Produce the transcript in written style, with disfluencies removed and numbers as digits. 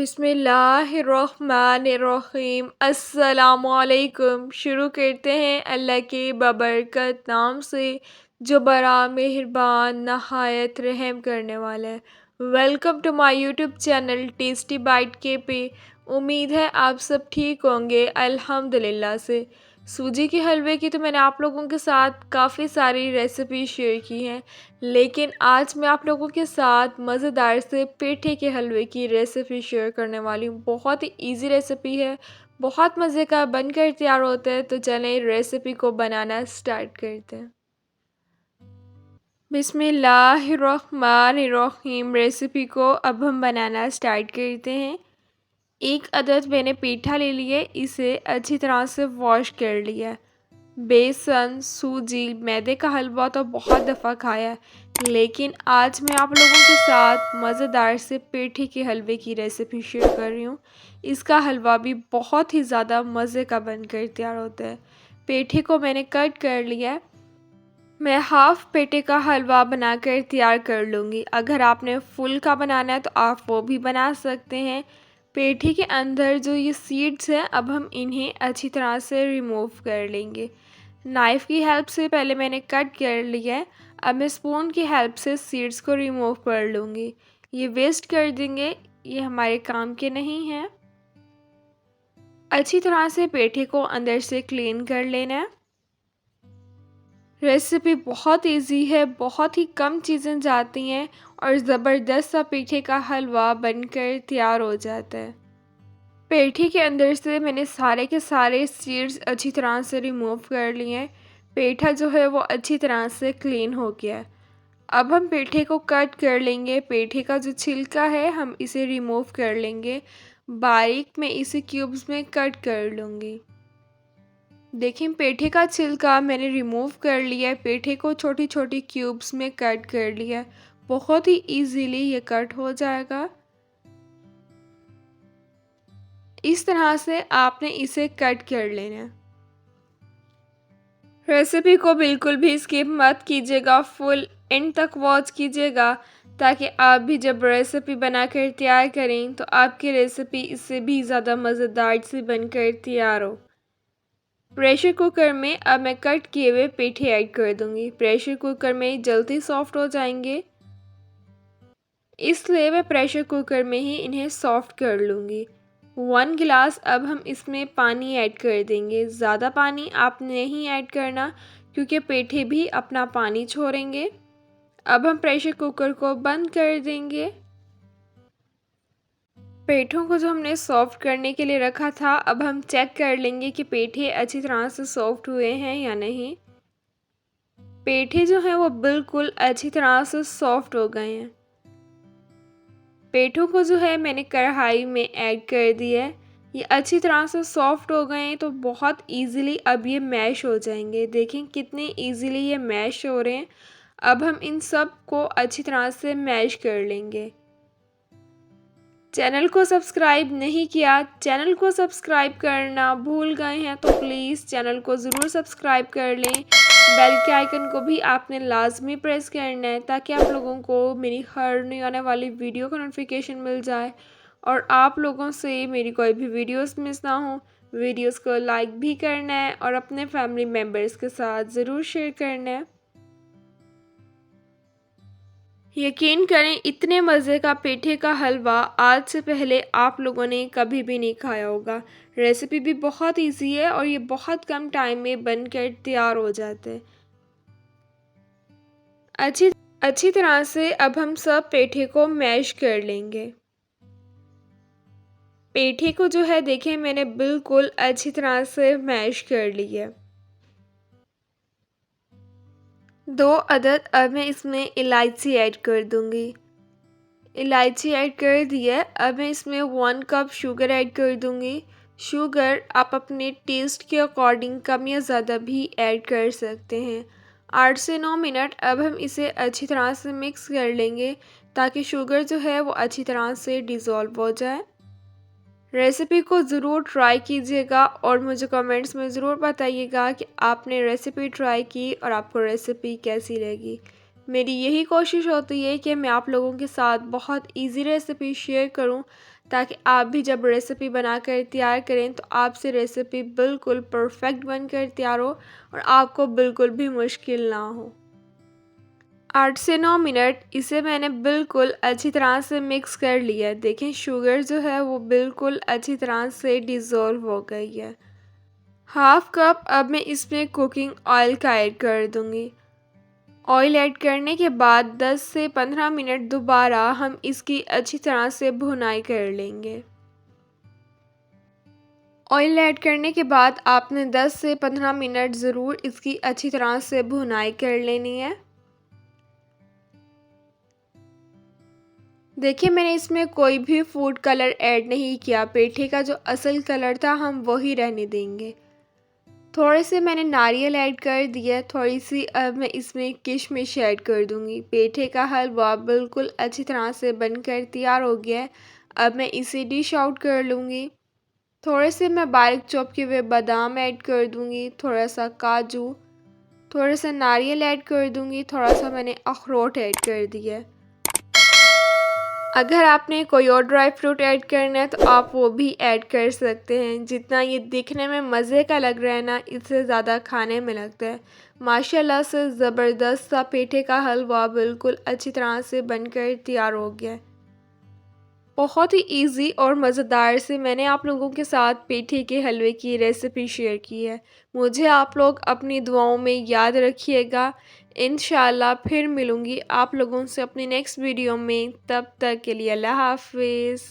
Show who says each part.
Speaker 1: बिस्मिल्लाहिर्रहमानिर्रहीम अस्सलामुअलैकुम। शुरू करते हैं अल्लाह के बबरकत नाम से जो बड़ा मेहरबान नहायत रहम करने वाला है। Welcome to my YouTube channel tasty bite के पे। उम्मीद है आप सब ठीक होंगे अल्हम्दुलिल्लाह से। सूजी के हलवे की तो मैंने आप लोगों के साथ काफ़ी सारी रेसिपी शेयर की हैं, लेकिन आज मैं आप लोगों के साथ मज़ेदार से पेठे के हलवे की रेसिपी शेयर करने वाली हूँ। बहुत ही इजी रेसिपी है, बहुत मज़े का बनकर तैयार होता है। तो चलें रेसिपी को बनाना स्टार्ट करते हैं। बिस्मिल्लाहिर्रहमानिर्रहीम। रेसिपी को अब हम बनाना स्टार्ट करते हैं। एक अदद मैंने पेठा ले लिया, इसे अच्छी तरह से वॉश कर लिया। बेसन, सूजी, मैदे का हलवा तो बहुत दफ़ा खाया है, लेकिन आज मैं आप लोगों के साथ मज़ेदार से पेठे के हलवे की रेसिपी शेयर कर रही हूँ। इसका हलवा भी बहुत ही ज़्यादा मज़े का बनकर तैयार होता है। पेठे को मैंने कट कर लिया है। मैं हाफ़ पेठे का हलवा बनाकर तैयार कर लूँगी। अगर आपने फुल का बनाना है तो आप वो भी बना सकते हैं। पेठे के अंदर जो ये सीड्स हैं, अब हम इन्हें अच्छी तरह से रिमूव कर लेंगे। नाइफ़ की हेल्प से पहले मैंने कट कर लिया है। अब मैं स्पून की हेल्प से सीड्स को रिमूव कर लूँगी। ये वेस्ट कर देंगे, ये हमारे काम के नहीं हैं। अच्छी तरह से पेठे को अंदर से क्लीन कर लेना है। रेसिपी बहुत इजी है, बहुत ही कम चीज़ें जाती हैं और ज़बरदस्त सा पेठे का हलवा बनकर तैयार हो जाता है। पेठे के अंदर से मैंने सारे के सारे सीड्स अच्छी तरह से रिमूव कर लिए हैं। पेठा जो है वो अच्छी तरह से क्लीन हो गया है। अब हम पेठे को कट कर लेंगे। पेठे का जो छिलका है हम इसे रिमूव कर लेंगे। बारीक मैं इसे क्यूब्स में कट कर लूँगी। देखिए पेठे का छिलका मैंने रिमूव कर लिया है। पेठे को छोटी छोटी क्यूब्स में कट कर लिया है। बहुत ही इजीली ये कट हो जाएगा। इस तरह से आपने इसे कट कर लेना है। रेसिपी को बिल्कुल भी स्किप मत कीजिएगा, फुल एंड तक वॉच कीजिएगा ताकि आप भी जब रेसिपी बनाकर तैयार करें तो आपकी रेसिपी इससे भी ज़्यादा मज़ेदार से बनकर तैयार हो। प्रेशर कुकर में अब मैं कट किए हुए पेठे ऐड कर दूंगी। प्रेशर कुकर में जल्दी सॉफ्ट हो जाएंगे, इसलिए मैं प्रेशर कुकर में ही इन्हें सॉफ्ट कर लूँगी। 1 गिलास अब हम इसमें पानी ऐड कर देंगे। ज़्यादा पानी आप नहीं ऐड करना क्योंकि पेठे भी अपना पानी छोड़ेंगे। अब हम प्रेशर कुकर को बंद कर देंगे। पेठों को जो हमने सॉफ्ट करने के लिए रखा था, अब हम चेक कर लेंगे कि पेठे अच्छी तरह से सॉफ्ट हुए हैं या नहीं। पेठे जो हैं वो बिल्कुल अच्छी तरह से सॉफ्ट हो गए हैं। पेठों को जो है मैंने कढ़ाई में ऐड कर दिया है। ये अच्छी तरह से सॉफ्ट हो गए हैं तो बहुत इजीली अब ये मैश हो जाएंगे। देखें कितने इजीली ये मैश हो रहे हैं। अब हम इन सब को अच्छी तरह से मैश कर लेंगे। चैनल को सब्सक्राइब नहीं किया, चैनल को सब्सक्राइब करना भूल गए हैं तो प्लीज़ चैनल को ज़रूर सब्सक्राइब कर लें। बेल के आइकन को भी आपने लाजमी प्रेस करना है ताकि आप लोगों को मेरी हर नई आने वाली वीडियो का नोटिफिकेशन मिल जाए और आप लोगों से मेरी कोई भी वीडियोस मिस ना हो। वीडियोस को लाइक भी करना है और अपने फैमिली मेम्बर्स के साथ ज़रूर शेयर करना है। यकीन करें इतने मज़े का पेठे का हलवा आज से पहले आप लोगों ने कभी भी नहीं खाया होगा। रेसिपी भी बहुत इजी है और ये बहुत कम टाइम में बनकर तैयार हो जाते हैं। अच्छी अच्छी तरह से अब हम सब पेठे को मैश कर लेंगे। पेठे को जो है देखें मैंने बिल्कुल अच्छी तरह से मैश कर लिया। 2 अदद अब मैं इसमें इलायची ऐड कर दूंगी। इलायची ऐड कर दिया। अब मैं इसमें 1 कप शुगर ऐड कर दूंगी। शुगर आप अपने टेस्ट के अकॉर्डिंग कम या ज़्यादा भी ऐड कर सकते हैं। 8 से 9 मिनट अब हम इसे अच्छी तरह से मिक्स कर लेंगे ताकि शुगर जो है वो अच्छी तरह से डिज़ोल्व हो जाए। रेसिपी को ज़रूर ट्राई कीजिएगा और मुझे कमेंट्स में ज़रूर बताइएगा कि आपने रेसिपी ट्राई की और आपको रेसिपी कैसी लगी। मेरी यही कोशिश होती है कि मैं आप लोगों के साथ बहुत इजी रेसिपी शेयर करूं ताकि आप भी जब रेसिपी बनाकर तैयार करें तो आपसे रेसिपी बिल्कुल परफेक्ट बनकर तैयार हो और आपको बिल्कुल भी मुश्किल ना हो। 8 से 9 मिनट इसे मैंने बिल्कुल अच्छी तरह से मिक्स कर लिया। देखें शुगर जो है वो बिल्कुल अच्छी तरह से डिज़ोल्व हो गई है। हाफ कप अब मैं इसमें कुकिंग ऑयल का ऐड कर दूंगी। ऑयल ऐड करने के बाद 10 से 15 मिनट दोबारा हम इसकी अच्छी तरह से भुनाई कर लेंगे। ऑयल ऐड करने के बाद आपने 10 से 15 मिनट ज़रूर इसकी अच्छी तरह से भुनाई कर लेनी है। देखिए मैंने इसमें कोई भी फूड कलर ऐड नहीं किया। पेठे का जो असल कलर था हम वही रहने देंगे। थोड़े से मैंने नारियल ऐड कर दिया। थोड़ी सी अब मैं इसमें किशमिश ऐड कर दूंगी। पेठे का हलवा बिल्कुल अच्छी तरह से बनकर तैयार हो गया है। अब मैं इसे डिश आउट कर लूँगी। थोड़े से मैं बारीक चॉप किए हुए बादाम ऐड कर दूंगी। थोड़ा सा काजू, थोड़ा सा नारियल ऐड कर दूंगी। थोड़ा सा मैंने अखरोट ऐड कर दिया है। अगर आपने कोई और ड्राई फ्रूट ऐड करना है तो आप वो भी ऐड कर सकते हैं। जितना ये दिखने में मज़े का लग रहा है ना, इससे ज़्यादा खाने में लगता है। माशाल्लाह से ज़बरदस्त सा पेठे का हलवा बिल्कुल अच्छी तरह से बनकर तैयार हो गया है। बहुत ही इजी और मज़ेदार से मैंने आप लोगों के साथ पेठे के हलवे की रेसिपी शेयर की है। मुझे आप लोग अपनी दुआओं में याद रखिएगा। इंशाल्लाह फिर मिलूँगी आप लोगों से अपनी नेक्स्ट वीडियो में। तब तक के लिए अल्लाह हाफ़िज़।